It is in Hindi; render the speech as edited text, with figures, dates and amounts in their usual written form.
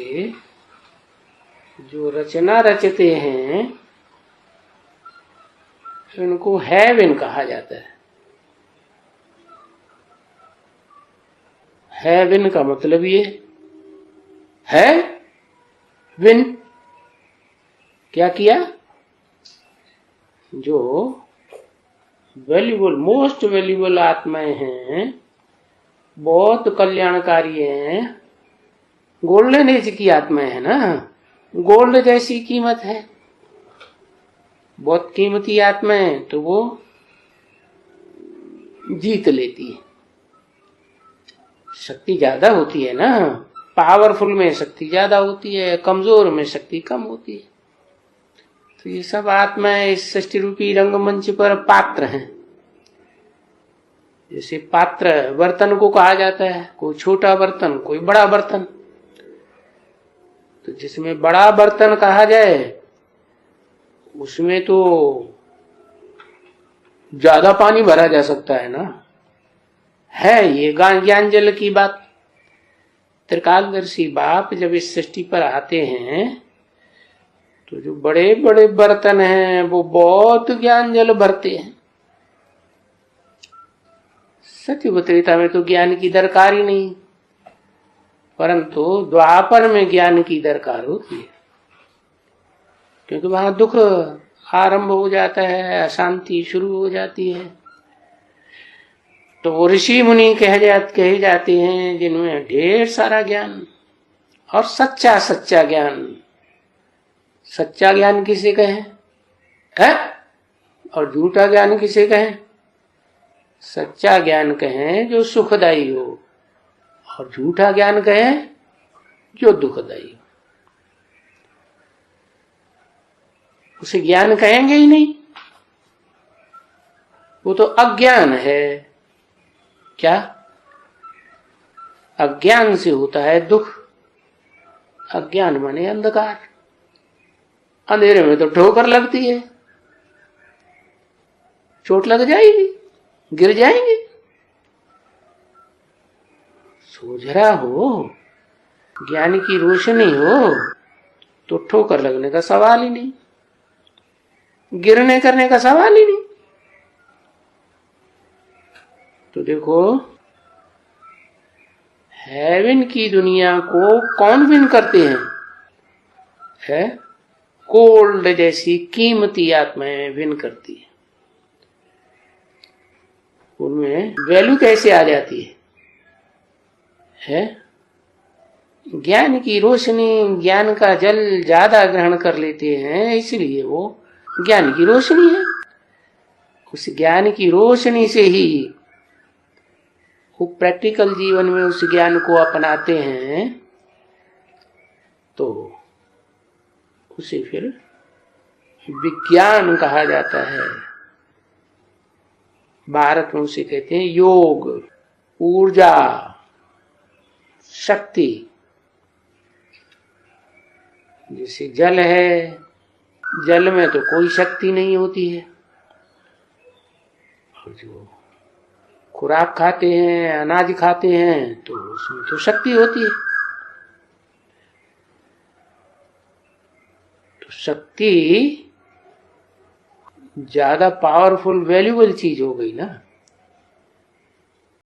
से जो रचना रचते हैं इनको हैविन कहा जाता है। हैविन का मतलब ये है विन, क्या किया? जो वैल्यूबल, मोस्ट वैल्यूबल आत्माएं हैं, बहुत कल्याणकारी हैं, गोल्डन एज की आत्माएं हैं ना, गोल्ड जैसी कीमत है, बहुत कीमती आत्माएं, तो वो जीत लेती है। शक्ति ज्यादा होती है ना, पावरफुल में शक्ति ज्यादा होती है, कमजोर में शक्ति कम होती है। तो ये सब आत्माएं इस सृष्टि रूपी रंगमंच पर पात्र हैं। जैसे पात्र बर्तन को कहा जाता है, कोई छोटा बर्तन, कोई बड़ा बर्तन। तो जिसमें बड़ा बर्तन कहा जाए उसमें तो ज्यादा पानी भरा जा सकता है ना, है ये ज्ञान जल की बात। त्रिकालदर्शी बाप जब इस सृष्टि पर आते हैं तो जो बड़े बड़े बर्तन हैं वो बहुत ज्ञान जल भरते हैं। सत्युग त्रेता में तो ज्ञान की दरकार ही नहीं, परंतु द्वापर में ज्ञान की दरकार होती है, क्योंकि वहां दुख आरंभ हो जाता है, अशांति शुरू हो जाती है। तो वो ऋषि मुनि कहे जाते हैं जिनमें ढेर सारा ज्ञान और सच्चा सच्चा ज्ञान। सच्चा ज्ञान किसे कहें है? और झूठा ज्ञान किसे कहें? सच्चा ज्ञान कहें जो सुखदायी हो, और झूठा ज्ञान कहें जो दुखदायी हो। उसे ज्ञान कहेंगे ही नहीं, वो तो अज्ञान है। क्या? अज्ञान से होता है दुख। अज्ञान माने अंधकार, अंधेरे में तो ठोकर लगती है, चोट लग जाएगी, गिर जाएंगे। सोझरा हो, ज्ञान की रोशनी हो तो ठोकर लगने का सवाल ही नहीं, गिरने करने का सवाल ही नहीं। तो देखो, हेवन की दुनिया को कौन विन करते हैं? है गोल्ड जैसी कीमती आत्माएं विन करती है। उनमें वैल्यू कैसे आ जाती है? ज्ञान की रोशनी, ज्ञान का जल ज्यादा ग्रहण कर लेते हैं, इसलिए वो ज्ञान की रोशनी है। उस ज्ञान की रोशनी से ही वो प्रैक्टिकल जीवन में उस ज्ञान को अपनाते हैं, तो उसे फिर विज्ञान कहा जाता है। भारत में उसे कहते हैं योग, ऊर्जा, शक्ति। जैसे जल है, जल में तो कोई शक्ति नहीं होती है, और जो खुराक खाते हैं, अनाज खाते हैं, तो उसमें तो शक्ति होती है। तो शक्ति ज्यादा पावरफुल, वैल्यूबल चीज हो गई ना।